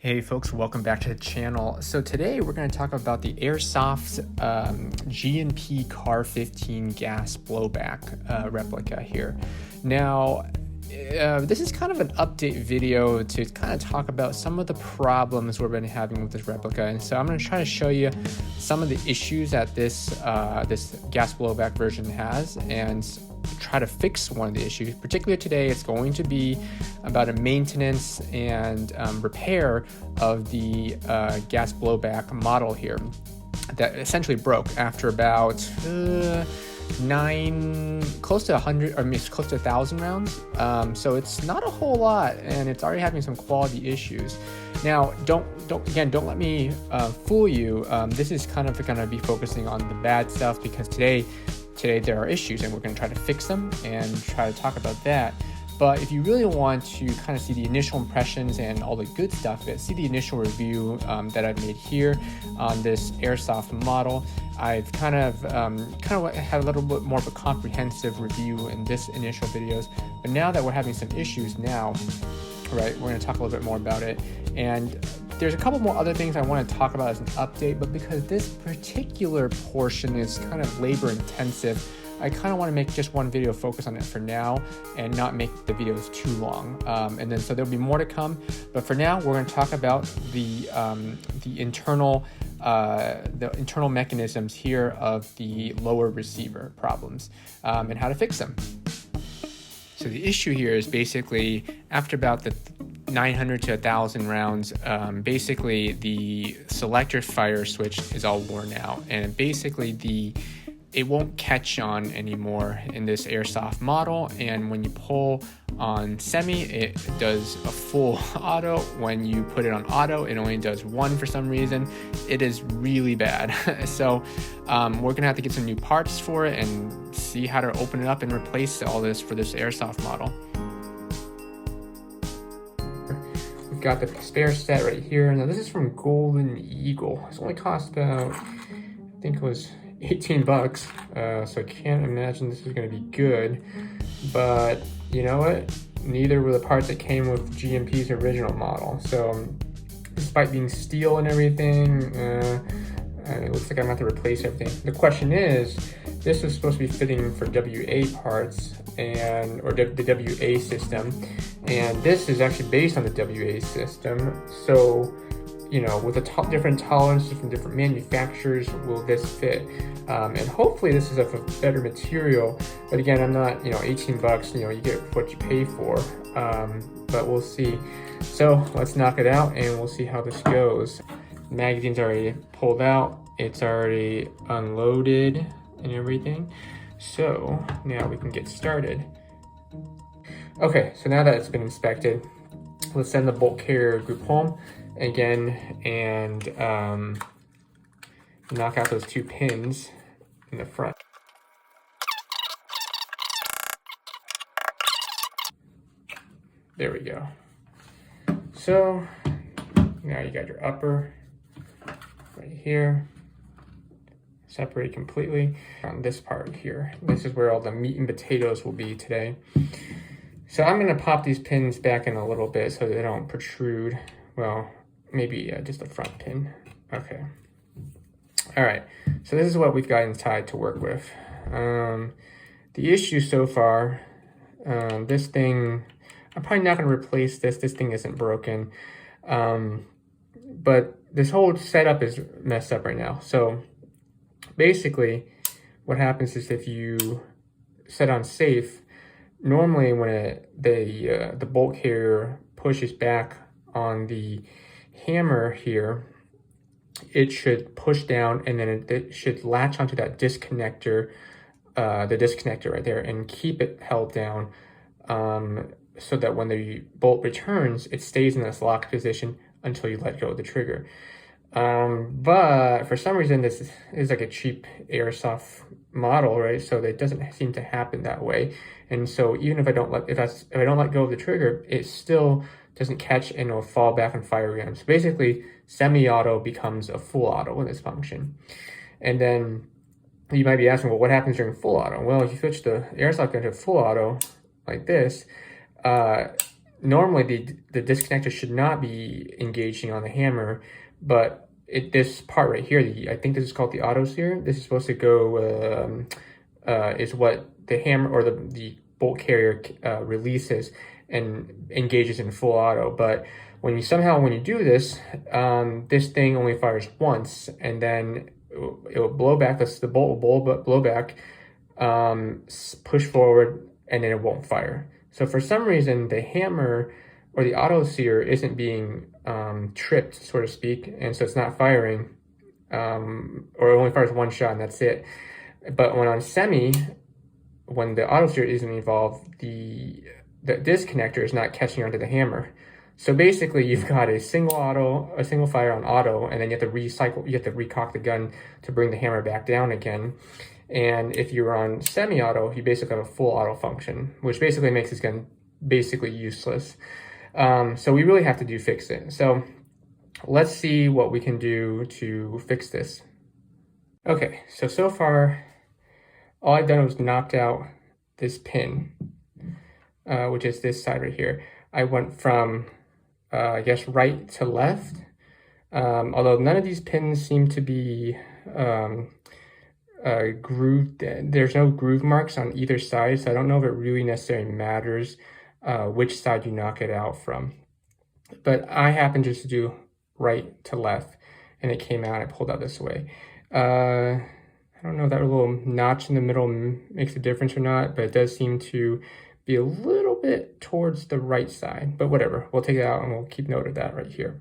Hey folks, welcome back to the channel. So today we're going to talk about the Airsoft G&P CAR 15 gas blowback replica here. Now, this is kind of an update video to kind of talk about some of the problems we've been having with this replica. And so I'm going to try to show you some of the issues that this gas blowback version has and try to fix one of the issues. Particularly today, it's going to be about a maintenance and repair of the gas blowback model here that essentially broke after about close to 100, or close to 1,000 rounds. So it's not a whole lot, and it's already having some quality issues. Now, don't let me fool you. This is kind of going to be focusing on the bad stuff because today there are issues, and we're going to try to fix them and try to talk about that. But if you really want to kind of see the initial impressions and all the good stuff, see the initial review that I've made here on this Airsoft model. I've kind of had a little bit more of a comprehensive review in this initial videos. But now that we're having some issues now, right, we're going to talk a little bit more about it. And there's a couple more other things I want to talk about as an update, but because this particular portion is kind of labor intensive, I kind of want to make just one video focus on it for now and not make the videos too long. And then so there'll be more to come. But for now, we're going to talk about the internal mechanisms here of the lower receiver problems and how to fix them. So the issue here is basically after about the 900 to 1,000 rounds, basically the selector fire switch is all worn out, and basically it won't catch on anymore in this Airsoft model. And when you pull on semi, it does a full auto. When you put it on auto, it only does one for some reason. It is really bad. So we're gonna have to get some new parts for it and see how to open it up and replace all this for this Airsoft model. We've got the spare set right here. Now this is from Golden Eagle. It's only cost about, I think it was 18 bucks, so I can't imagine this is going to be good, but you know what, neither were the parts that came with G&P's original model. So despite being steel and everything, it looks like I'm going to have to replace everything. The question is, this was supposed to be fitting for WA parts or the WA system, and this is actually based on the WA system. So you know, with the different tolerances from different manufacturers, will this fit? And hopefully this is of a better material. But again, I'm not, 18 bucks, you get what you pay for. But we'll see. So let's knock it out and we'll see how this goes. The magazine's already pulled out. It's already unloaded and everything. So now we can get started. Okay, so now that it's been inspected, let's send the bolt carrier group home again and knock out those two pins in the front. There we go. So now you got your upper right here, separated completely. On this part here, this is where all the meat and potatoes will be today. So I'm gonna pop these pins back in a little bit so they don't protrude. Well, maybe just a front pin. Okay. All right. So this is what we've got inside to work with. The issue so far, this thing, I'm probably not going to replace this. This thing isn't broken. But this whole setup is messed up right now. So basically what happens is if you set on safe, normally when the bolt carrier pushes back on the hammer here, it should push down and then it should latch onto that disconnector, the disconnector right there, and keep it held down so that when the bolt returns, it stays in this locked position until you let go of the trigger. But for some reason, this is like a cheap Airsoft model, right? So it doesn't seem to happen that way. And so even if I don't let go of the trigger, it still doesn't catch and it'll fall back and fire again. So basically, semi-auto becomes a full auto with this function. And then you might be asking, well, what happens during full auto? Well, if you switch the Airsoft gun to full auto like this, normally the disconnector should not be engaging on the hammer, but this part right here, I think this is called the auto sear. This is supposed to go, is what the hammer or the bolt carrier releases and engages in full auto. But when you do this, this thing only fires once, and then it will blow back. The bolt will blow back, push forward, and then it won't fire. So for some reason, the hammer or the auto sear isn't being tripped, so to speak, and so it's not firing, or it only fires one shot and that's it. But when on semi, when the auto sear isn't involved, the disconnector is not catching onto the hammer. So basically, you've got a single fire on auto, and then you have to recock the gun to bring the hammer back down again. And if you're on semi-auto, you basically have a full auto function, which basically makes this gun basically useless. So we really have to fix it. So let's see what we can do to fix this. Okay, so far, all I've done was knocked out this pin, which is this side right here. I went from, I guess, right to left, although none of these pins seem to be grooved. There's no groove marks on either side, so I don't know if it really necessarily matters which side you knock it out from. But I happened just to do right to left, and it came out. I pulled out this way. I don't know if that little notch in the middle makes a difference or not, but it does seem to be a little bit towards the right side. But whatever, we'll take it out and we'll keep note of that right here.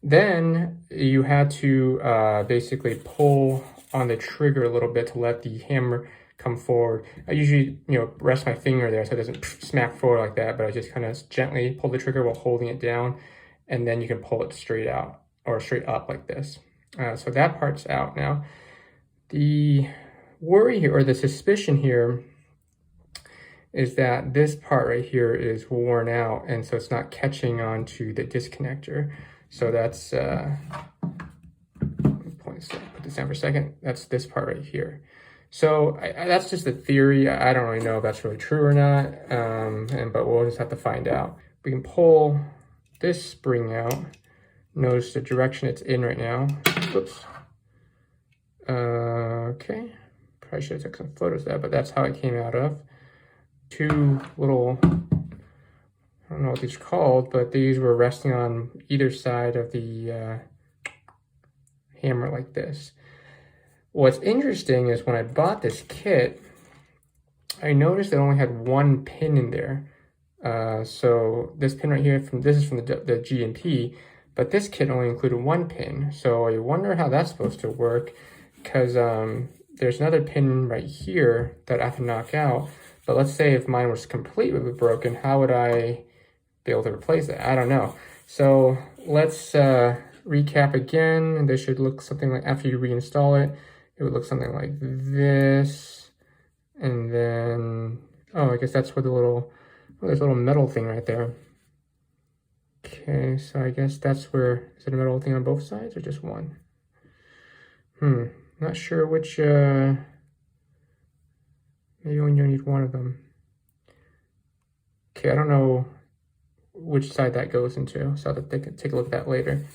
Then you had to basically pull on the trigger a little bit to let the hammer come forward. I usually, rest my finger there so it doesn't smack forward like that, but I just kind of gently pull the trigger while holding it down, and then you can pull it straight out or straight up like this. So that part's out now. The worry here, or the suspicion here, is that this part right here is worn out, and so it's not catching on to the disconnector. So that's, put this down for a second. That's this part right here. So that's just a theory. I don't really know if that's really true or not, but we'll just have to find out. We can pull this spring out. Notice the direction it's in right now. Whoops. Okay. Probably should have took some photos of that, but that's how it came out of. Two little, I don't know what these are called, but these were resting on either side of the hammer like this. What's interesting is when I bought this kit, I noticed it only had one pin in there. So this pin right here, this is from the G&P, but this kit only included one pin. So I wonder how that's supposed to work, because there's another pin right here that I have to knock out. But let's say if mine was completely broken, how would I be able to replace it? I don't know. So let's recap again. This should look something like, after you reinstall it, it would look something like this. And then, oh, I guess that's where there's a little metal thing right there. Okay, so I guess that's where, is it a metal thing on both sides or just one? Not sure which, maybe when you need one of them. Okay, I don't know which side that goes into, so I'll have to take a look at that later.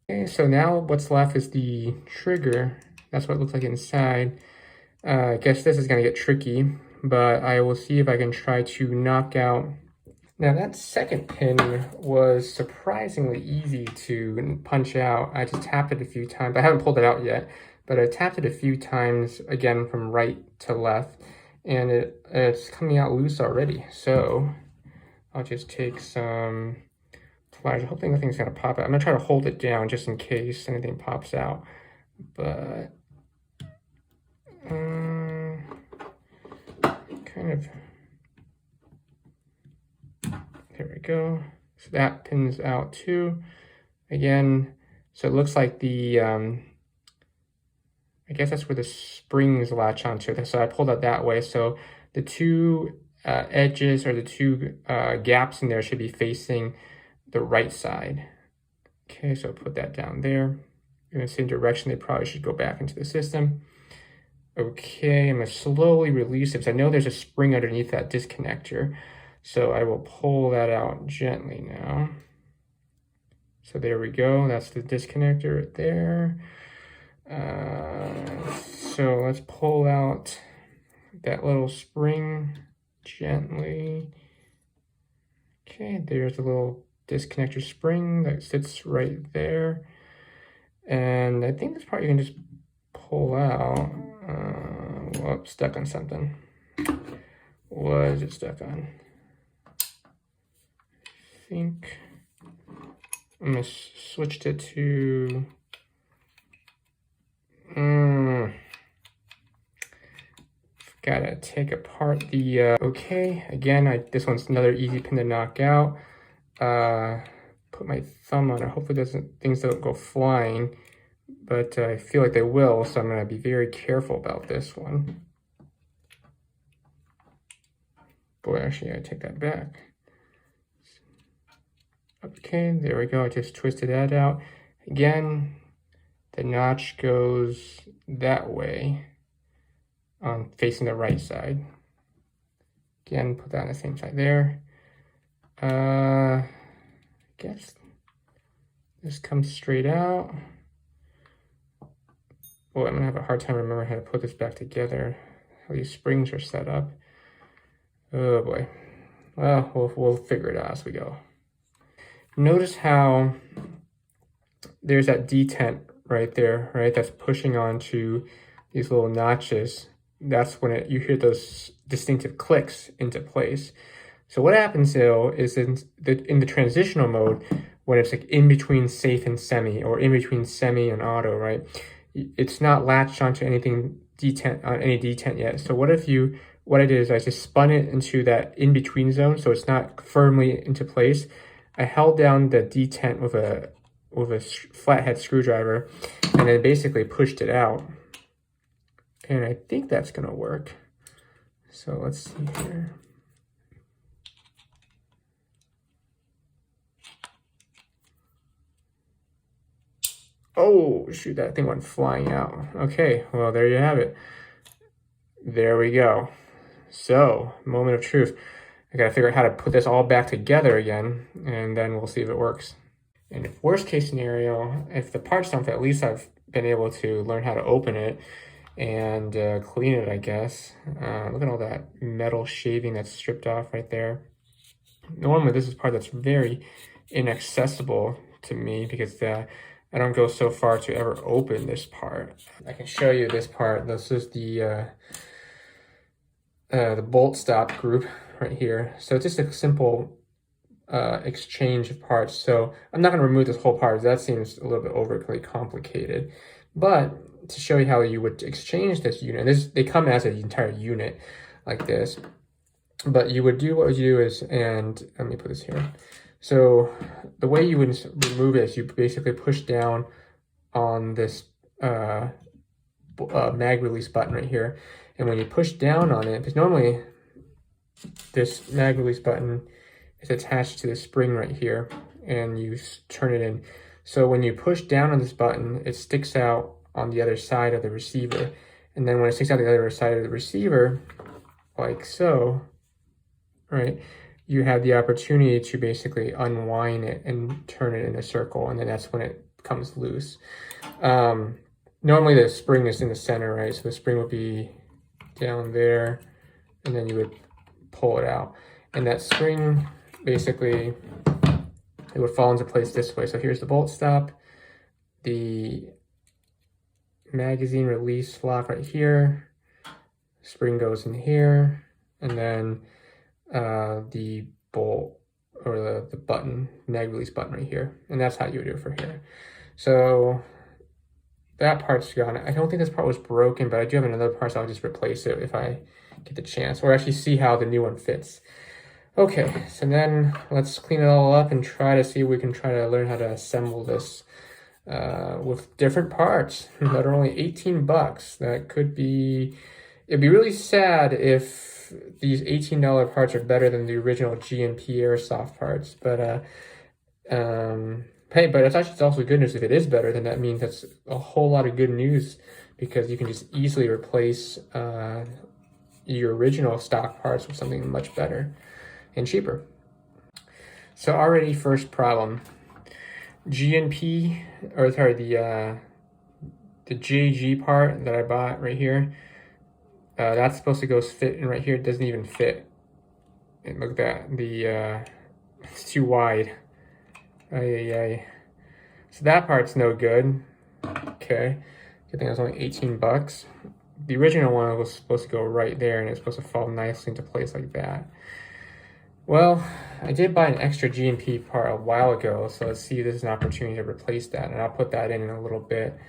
Okay, so now what's left is the trigger. That's what it looks like inside. I guess this is gonna get tricky, but I will see if I can try to knock out. Now that second pin was surprisingly easy to punch out. I just tapped it a few times. I haven't pulled it out yet, but I tapped it a few times, again, from right to left, and it's coming out loose already. So I'll just take some pliers. I hope nothing's gonna pop out. I'm gonna try to hold it down just in case anything pops out, but kind of, there we go. So that pin's out too. Again, so it looks like the, I guess that's where the springs latch onto it. So I pulled out that way. So the two edges, or the two gaps in there, should be facing the right side. Okay, so I'll put that down there. In the same direction, they probably should go back into the system. Okay, I'm gonna slowly release it, because I know there's a spring underneath that disconnector. So I will pull that out gently now. So there we go, that's the disconnector right there. So let's pull out that little spring gently. Okay, there's a little disconnector spring that sits right there. And I think this part you can just pull out. Well, stuck on something. What is it stuck on? I think I'm gonna switch it to gotta take apart the okay, again, this one's another easy pin to knock out. Put my thumb on it, hopefully things don't go flying, but I feel like they will, so I'm gonna be very careful about this one. Boy, actually, I take that back. Okay, there we go. I just twisted that out. Again, the notch goes that way, facing the right side. Again, put that on the same side there. I guess this comes straight out. Boy, I'm gonna have a hard time remembering how to put this back together. How these springs are set up. Oh boy. Well, we'll figure it out as we go. Notice how there's that detent right there, right? That's pushing onto these little notches. That's when you hear those distinctive clicks into place. So what happens though is in the transitional mode, when it's like in between safe and semi, or in between semi and auto, right? It's not latched onto anything any detent yet. So what I did is I just spun it into that in-between zone, so it's not firmly into place. I held down the detent with a flathead screwdriver, and then basically pushed it out. And I think that's gonna work. So let's see here. Oh, shoot, that thing went flying out. Okay, well, there you have it. There we go. So, moment of truth. I gotta figure out how to put this all back together again, and then we'll see if it works. And if worst case scenario, if the parts don't fit, at least I've been able to learn how to open it and clean it, I guess. Look at all that metal shaving that's stripped off right there. Normally, this is part that's very inaccessible to me because I don't go so far to ever open this part. I can show you this part. This is the bolt stop group right here. So it's just a simple exchange of parts. So I'm not going to remove this whole part. That seems a little bit overly complicated. But to show you how you would exchange this unit, they come as an entire unit like this. But you would do what you do is, and let me put this here. So the way you would remove it is you basically push down on this mag release button right here. And when you push down on it, because normally this mag release button is attached to the spring right here, and you turn it in. So when you push down on this button, it sticks out on the other side of the receiver. And then when it sticks out the other side of the receiver, like so, right, you have the opportunity to basically unwind it and turn it in a circle, and then that's when it comes loose. Normally the spring is in the center, right? So the spring would be down there, and then you would pull it out. And that spring, basically, it would fall into place this way. So here's the bolt stop, the magazine release lock right here, spring goes in here, and then the bolt or the button, mag release button right here. And that's how you would do it for here. So that part's gone. I don't think this part was broken, but I do have another part, so I'll just replace it if I get the chance, or actually see how the new one fits. Okay, so then let's clean it all up and try to see if we can try to learn how to assemble this with different parts that are only 18 bucks. That could be, it'd be really sad if these $18 parts are better than the original G&P Airsoft parts, but hey, but it's also good news. If it is better, then that means that's a whole lot of good news, because you can just easily replace your original stock parts with something much better. and cheaper. So already first problem, G&P, or sorry, the JG part that I bought right here, that's supposed to go fit in right here. It doesn't even fit. And look at that, it's too wide. So that part's no good. Okay, I think it was only 18 bucks. The original one was supposed to go right there, and it's supposed to fall nicely into place like that. Well, I did buy an extra G&P part a while ago, so let's see if this is an opportunity to replace that, and I'll put that in a little bit.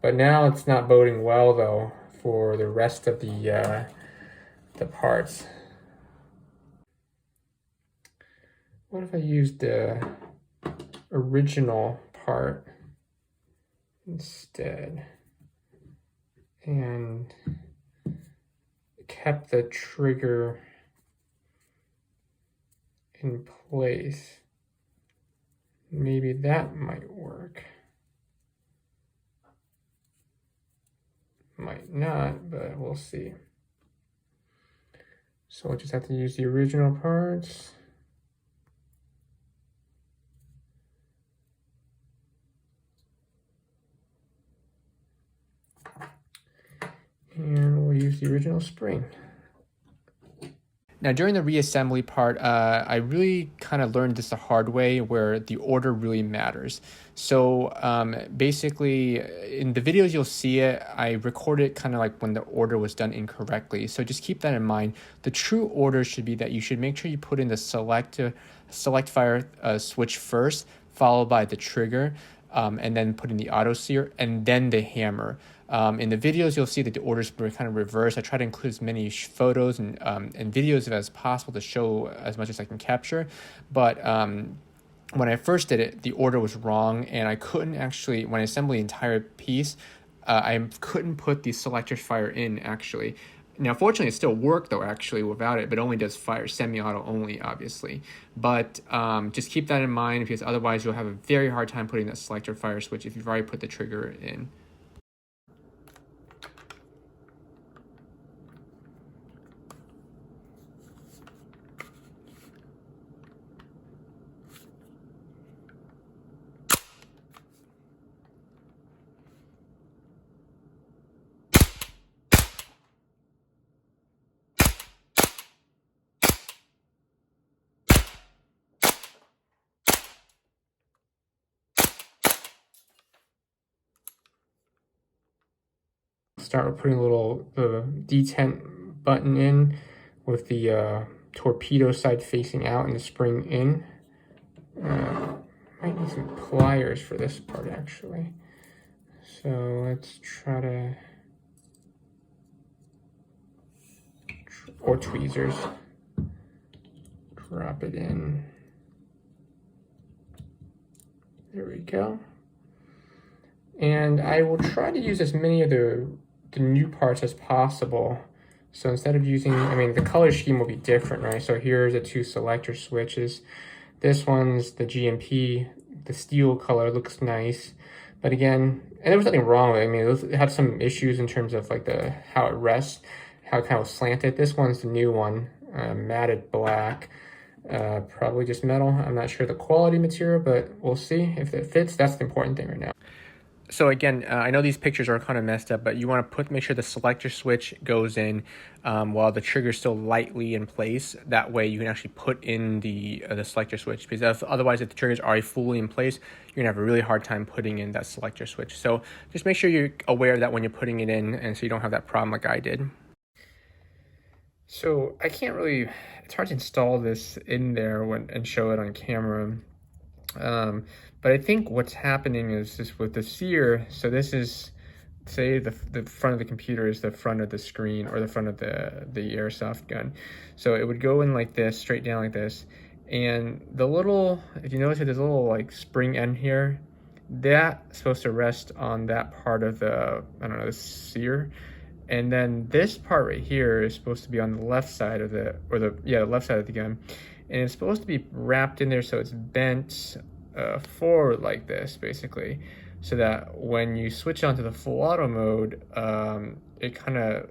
But now it's not boding well, though, for the rest of the parts. What if I used the original part instead and kept the trigger in place? Maybe that might work. Might not, but we'll see. So we'll just have to use the original parts. And we'll use the original spring. Now, during the reassembly part, I really kind of learned this the hard way, where the order really matters. So basically, in the videos you'll see it, I recorded kind of like when the order was done incorrectly. So just keep that in mind. The true order should be that you should make sure you put in the select fire switch first, followed by the trigger, and then put in the auto sear, and then the hammer. In the videos, you'll see that the orders were kind of reversed. I try to include as many photos and videos as possible to show as much as I can capture. But when I first did it, the order was wrong, and I couldn't actually, when I assembled the entire piece, I couldn't put the selector fire in, actually. Now, fortunately, it still worked, though, actually, without it, but only does fire semi-auto only, obviously. But just keep that in mind, because otherwise you'll have a very hard time putting that selector fire switch if you've already put the trigger in. Start with putting a little detent button in with the torpedo side facing out and the spring in. Might need some pliers for this part, actually. So let's try to, or tweezers. Drop it in. There we go. And I will try to use as many of the new parts as possible. So instead of using, I mean, the color scheme will be different, right? So here's the two selector switches. This one's the G&P, the steel color looks nice. But again, and there was nothing wrong with it. I mean, it had some issues in terms of like how it rests, how it kind of slanted. This one's the new one, matted black. Probably just metal. I'm not sure the quality material, but we'll see if it fits. That's the important thing right now. So again, I know these pictures are kind of messed up, but you want to make sure the selector switch goes in while the trigger is still lightly in place. That way you can actually put in the selector switch, because otherwise if the trigger is already fully in place, you're going to have a really hard time putting in that selector switch. So just make sure you're aware of that when you're putting it in, and so you don't have that problem like I did. So I can't really, it's hard to install this in there and show it on camera. But I think what's happening is just with the sear, so this is, say the front of the computer is the front of the screen, or the front of the airsoft gun. So it would go in like this, straight down like this. And the little, if you notice it, there's a little like spring end here, that's supposed to rest on that part of the, I don't know, the sear. And then this part right here is supposed to be on the left side of the left side of the gun. And it's supposed to be wrapped in there so it's bent forward like this, basically, so that when you switch onto the full auto mode, it kind of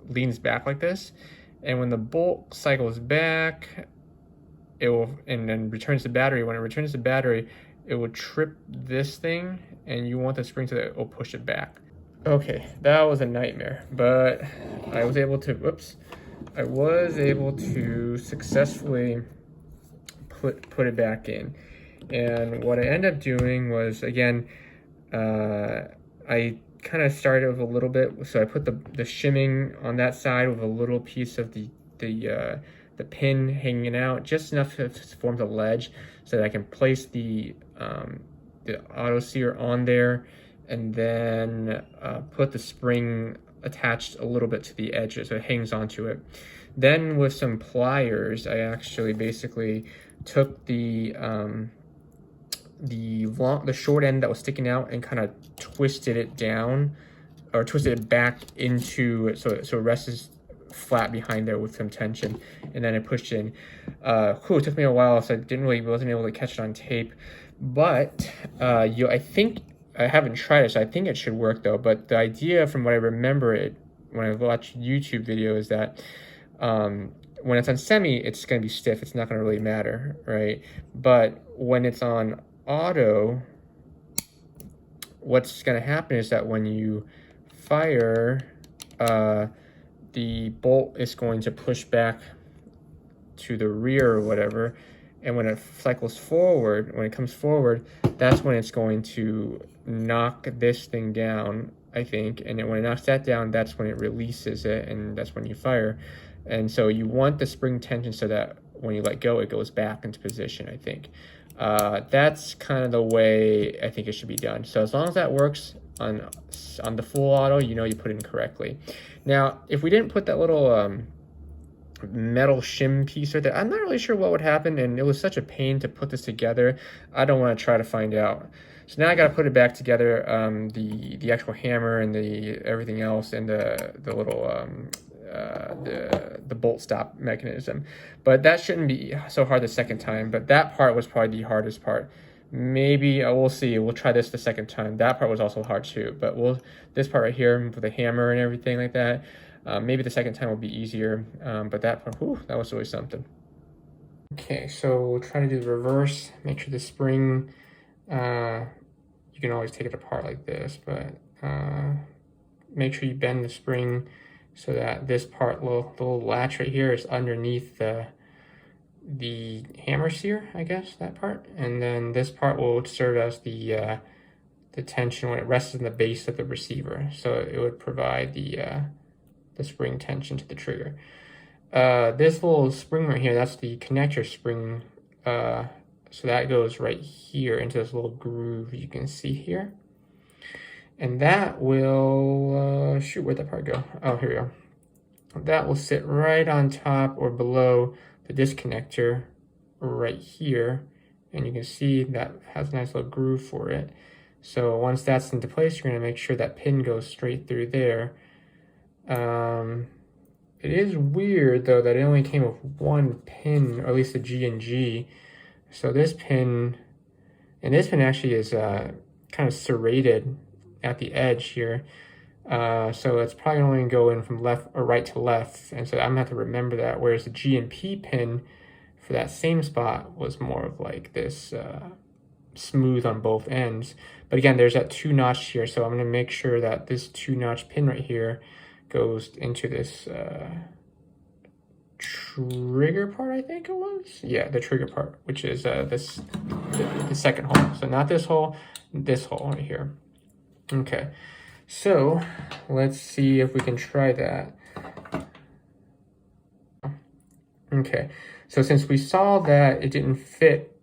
leans back like this, And when the bolt cycles back, it will, and then returns the battery. When it returns the battery, it will trip this thing, and you want the spring so that it will push it back. Okay, that was a nightmare, but I was able to, I was able to successfully put it back in. And what I ended up doing was, again, I kind of started with a little bit, so I put the shimming on that side with a little piece of the pin hanging out, just enough to form the ledge so that I can place the auto sear on there, and then put the spring attached a little bit to the edges so it hangs onto it. Then with some pliers, I actually basically took the short end that was sticking out and kind of twisted it down, or twisted it back into it so it rests flat behind there with some tension, and then I pushed in. It took me a while, so I wasn't able to catch it on tape, but I think I haven't tried it, so I think it should work though. But the idea, from what I remember when I watched YouTube video, is that when it's on semi, it's going to be stiff. It's not going to really matter, right? But when it's on auto, what's going to happen is that when you fire, the bolt is going to push back to the rear or whatever, and when it cycles forward, when it comes forward, that's when it's going to knock this thing down, I think, and then when it knocks that down, that's when it releases it, and that's when you fire. And so you want the spring tension so that when you let go, it goes back into position, I think. That's kind of the way I think it should be done. So as long as that works on the full auto, you put it in correctly. Now, if we didn't put that little metal shim piece right there, I'm not really sure what would happen, and it was such a pain to put this together. I don't want to try to find out. So now I got to put it back together, the actual hammer and the everything else, and the little the bolt stop mechanism. But that shouldn't be so hard the second time, but that part was probably the hardest part. Maybe we'll see. We'll try this the second time. That part was also hard too, but this part right here with the hammer and everything like that, maybe the second time will be easier. But that part, that was really something. Okay, so we'll try to do the reverse. Make sure the spring, you can always take it apart like this, but make sure you bend the spring so that this part, the little latch right here, is underneath the hammer sear, I guess, that part. And then this part will serve as the tension when it rests in the base of the receiver. So it would provide the spring tension to the trigger. This little spring right here, that's the connector spring. So that goes right here into this little groove you can see here. And that will, where'd that part go? Oh, here we go. That will sit right on top or below the disconnector right here. And you can see that has a nice little groove for it. So once that's into place, you're gonna make sure that pin goes straight through there. It is weird though that it only came with one pin, or at least the G&G. So this pin, and this pin actually is kind of serrated at the edge here. So it's probably only going to go in from left or right to left. And so I'm going to have to remember that. Whereas the G&P pin for that same spot was more of like this smooth on both ends. But again, there's that 2-notch here. So I'm going to make sure that this 2-notch pin right here goes into this trigger part, I think it was. Yeah, the trigger part, which is the second hole. So not this hole, this hole right here. Okay, so let's see if we can try that. Okay, so since we saw that it didn't fit,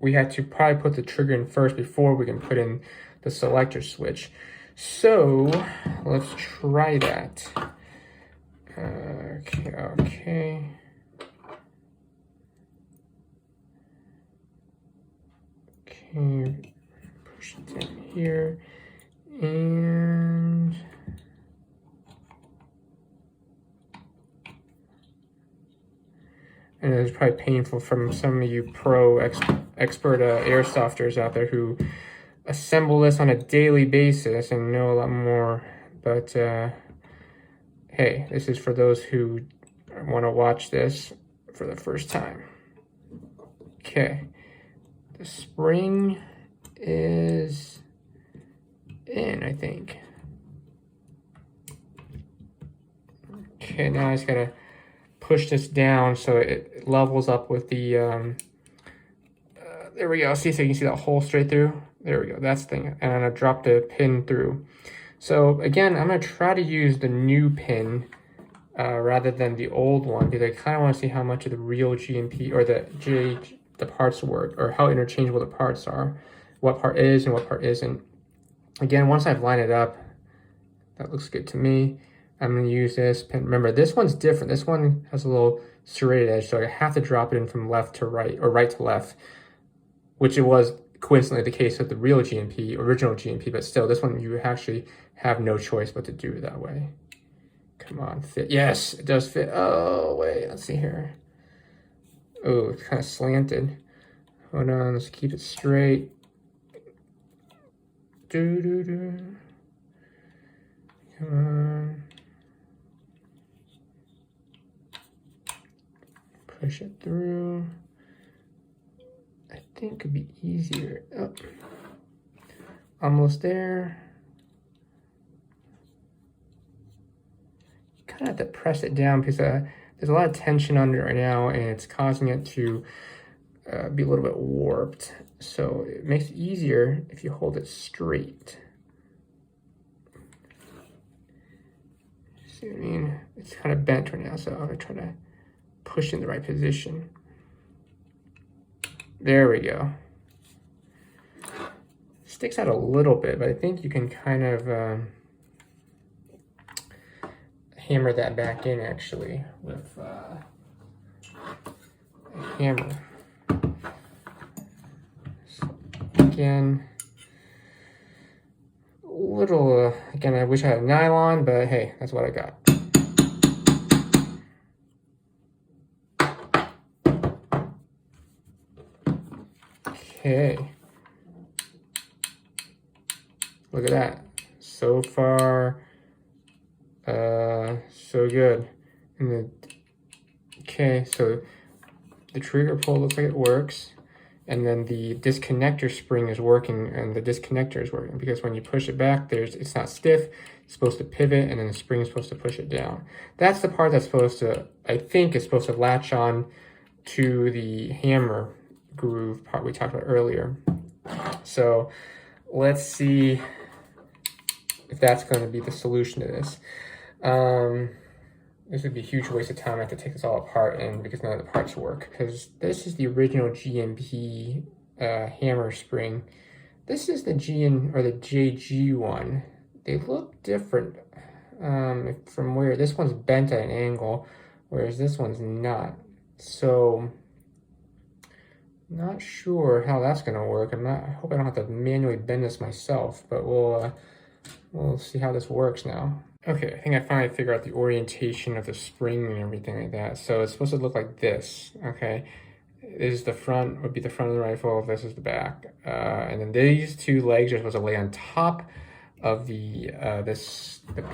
we had to probably put the trigger in first before we can put in the selector switch. So let's try that. Okay. Push it down here. And it's probably painful from some of you expert airsofters out there who assemble this on a daily basis and know a lot more. But hey, this is for those who I want to watch this for the first time. Okay, the spring is in, I think. Okay, now I just gotta push this down so it levels up with the, there we go. See, so you can see that hole straight through. There we go, that's the thing. And I'm gonna drop the pin through. So again, I'm gonna try to use the new pin rather than the old one, because I kind of want to see how much of the real G&P or the parts work, or how interchangeable the parts are, what part is and what part isn't. Again, once I've lined it up, that looks good to me. I'm going to use this pin. Remember, this one's different. This one has a little serrated edge, so I have to drop it in from left to right, or right to left, which it was coincidentally the case with the real G&P, original G&P, but still, this one you actually have no choice but to do it that way. Come on, fit. Yes, it does fit. Oh, wait, let's see here. Oh, it's kind of slanted. Hold on, let's keep it straight. Come on. Push it through. I think it could be easier. Oh. Almost there. Kind of have to press it down because there's a lot of tension under it right now, and it's causing it to be a little bit warped. So it makes it easier if you hold it straight. See what I mean? It's kind of bent right now, so I'm gonna try to push in the right position. There we go. Sticks out a little bit, but I think you can kind of hammer that back in actually with a hammer. So again, a little, again, I wish I had nylon, but hey, that's what I got. Okay. Look at that. So far, so good. And okay, so the trigger pull looks like it works, and then the disconnector spring is working, and the disconnector is working because when you push it back, it's not stiff. It's supposed to pivot, and then the spring is supposed to push it down. That's the part that's supposed to, I think, is supposed to latch on to the hammer groove part we talked about earlier. So let's see if that's going to be the solution to this. This would be a huge waste of time. I have to take this all apart, and because none of the parts work, because this is the original G&P hammer spring. This is the the JG one. They look different from where this one's bent at an angle, whereas this one's not. So not sure how that's gonna work. I hope I don't have to manually bend this myself, but we'll see how this works now. Okay, I think I finally figured out the orientation of the spring and everything like that. So it's supposed to look like this, okay? This is the front, would be the front of the rifle, this is the back. And then these two legs are supposed to lay on top of the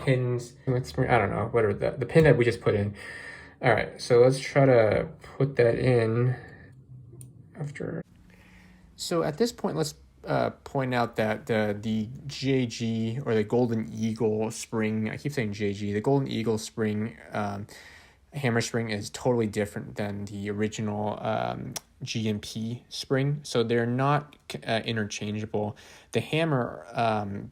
pins. I don't know, whatever, the pin that we just put in. All right, so let's try to put that in after. So at this point, let's point out that the JG, or the Golden Eagle spring, I keep saying JG, the Golden Eagle spring, hammer spring is totally different than the original G&P spring. So they're not interchangeable. The hammer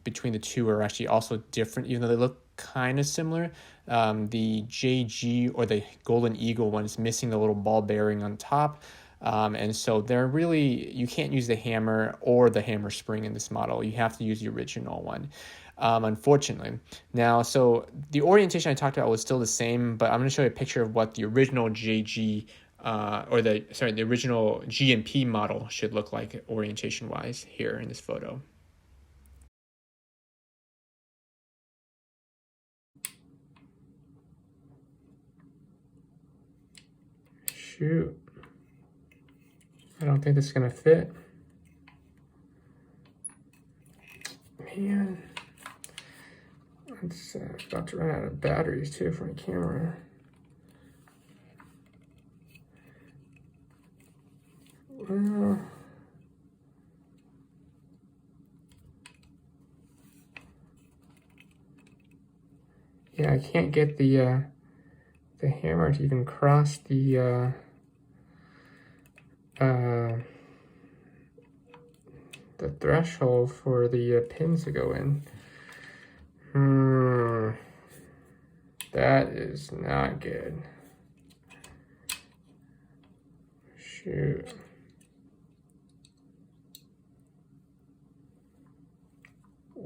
between the two are actually also different, even though they look kind of similar. The JG, or the Golden Eagle one, is missing the little ball bearing on top. And so they're really, you can't use the hammer or the hammer spring in this model. You have to use the original one, unfortunately. Now, so the orientation I talked about was still the same, but I'm going to show you a picture of what the original JG, the original G&P model should look like orientation-wise here in this photo. Shoot. I don't think this is gonna fit. Man, it's about to run out of batteries too for my camera. Yeah, I can't get the hammer to even cross the threshold for the pins to go in. That is not good. Shoot.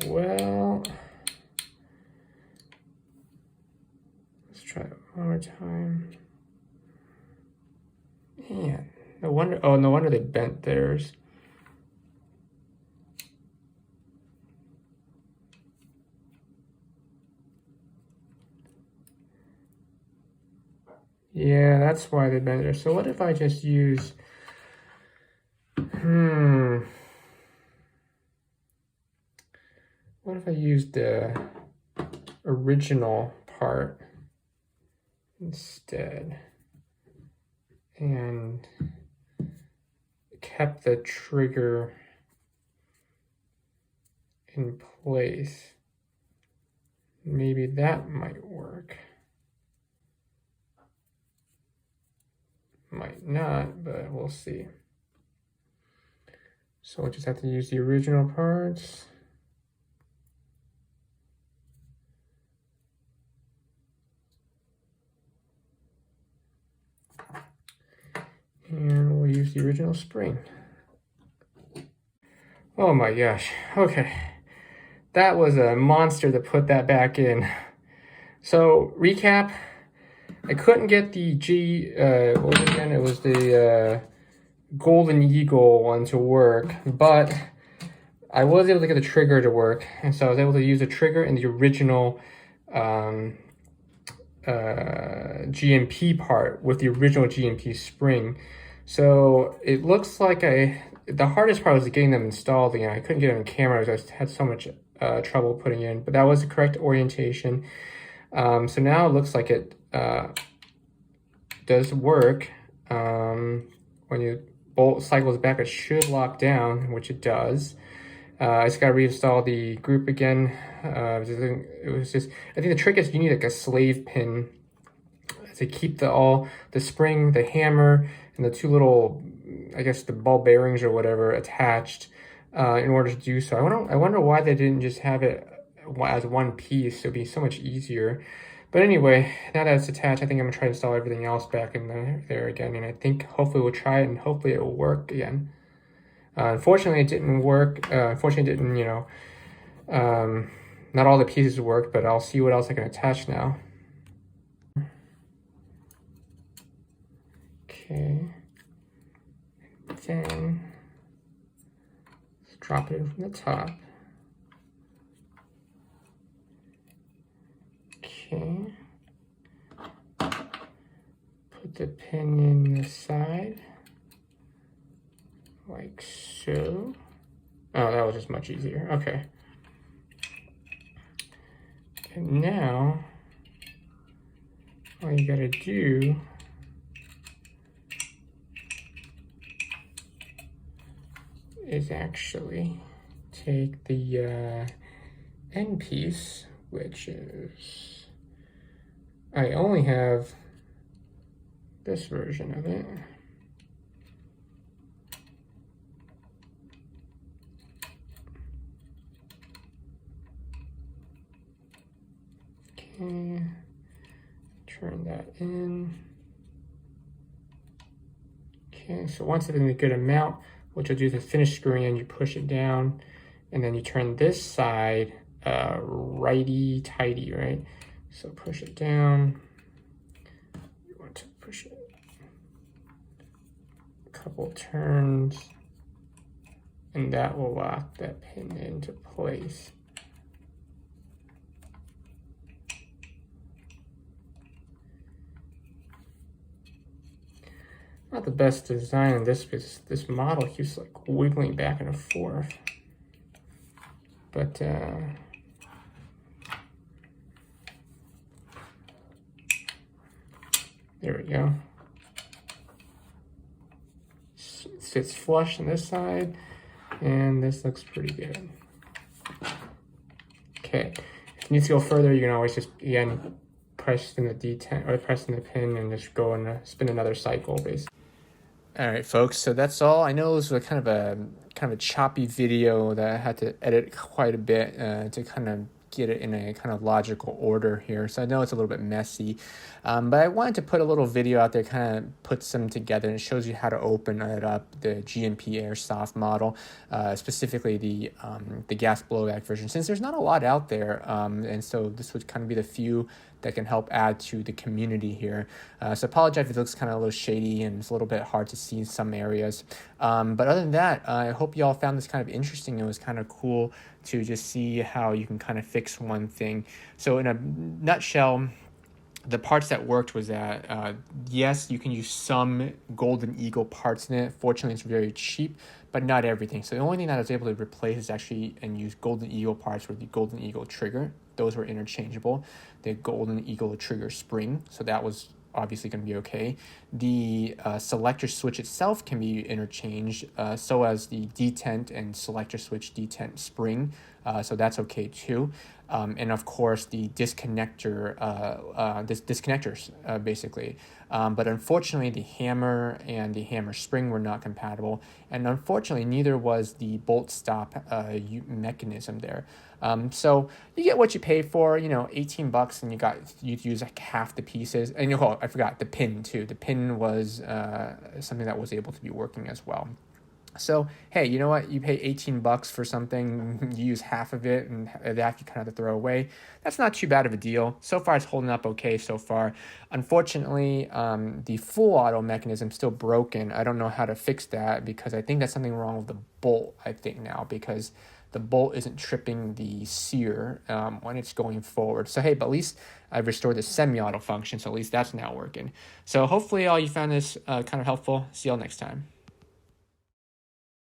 Well, let's try it one more time. Man, no wonder. Oh, no wonder they bent theirs. Yeah, that's why they bent theirs. So what if I just use? What if I used the original part instead and kept the trigger in place? Maybe that might work. Might not, but we'll see. So we'll just have to use the original parts. And we'll use the original spring. Oh my gosh, okay. That was a monster to put that back in. So, recap, I couldn't get the what was it again? It was the Golden Eagle one to work, but I was able to get the trigger to work, and so I was able to use the trigger in the original G&P part with the original G&P spring. So it looks like the hardest part was getting them installed again. I couldn't get them in camera because I had so much trouble putting in, but that was the correct orientation. So now it looks like it does work. When you bolt cycles back, it should lock down, which it does. I just got to reinstall the group again. It was just, I think the trick is you need like a slave pin to keep the spring, the hammer, and the two little, I guess the ball bearings or whatever attached in order to do so. I wonder why they didn't just have it as one piece. It'd be so much easier. But anyway, now that it's attached, I think I'm gonna try to install everything else back in there again. And I think hopefully we'll try it and hopefully it will work again. Unfortunately, it didn't work. Unfortunately, it didn't, not all the pieces worked, but I'll see what else I can attach now. Okay. Then let's drop it in from the top. Okay. Put the pin in the side. Like so. Oh, that was just much easier. Okay. And now, all you gotta do is actually take the end piece, which is, I only have this version of it. Okay, turn that in. Okay, so once it's in a good amount, what you'll do is to finish screwing in, you push it down, and then you turn this side righty-tighty, right? So push it down. You want to push it a couple turns, and that will lock that pin into place. Not the best design in this because this model keeps like wiggling back and forth. But there we go. fits flush on this side, and this looks pretty good. Okay, if you need to go further, you can always just, again, press in the detent, or press in the pin and just go and spin another cycle, basically. All right, folks, so that's all. I know this was kind of a choppy video that I had to edit quite a bit to kind of get it in a kind of logical order here. So I know it's a little bit messy, but I wanted to put a little video out there, kind of put some together, and it shows you how to open it up, the G&P Airsoft model, specifically the gas blowback version, since there's not a lot out there, and so this would kind of be the few that can help add to the community here. So apologize if it looks kind of a little shady and it's a little bit hard to see in some areas. But other than that, I hope you all found this kind of interesting. It was kind of cool to just see how you can kind of fix one thing. So in a nutshell, the parts that worked was that, yes, you can use some Golden Eagle parts in it. Fortunately, it's very cheap, but not everything. So the only thing that I was able to replace is actually and use Golden Eagle parts with the Golden Eagle trigger. Those were interchangeable. The Golden Eagle trigger spring, so that was obviously going to be okay. The selector switch itself can be interchanged, so as the detent and selector switch detent spring, so that's okay too. And of course the disconnector, disconnectors basically. But unfortunately the hammer and the hammer spring were not compatible, and unfortunately neither was the bolt stop mechanism there. So you get what you pay for, you know, $18, and you use like half the pieces. And I forgot the pin too. The pin was something that was able to be working as well. So, hey, you know what? You pay $18 for something, you use half of it, and that you kind of have to throw away. That's not too bad of a deal. So far, it's holding up okay so far. Unfortunately, the full auto mechanism is still broken. I don't know how to fix that, because I think that's something wrong with the bolt, I think now, because the bolt isn't tripping the sear when it's going forward. So, hey, but at least I've restored the semi-auto function, so at least that's now working. So hopefully all you found this kind of helpful. See y'all next time.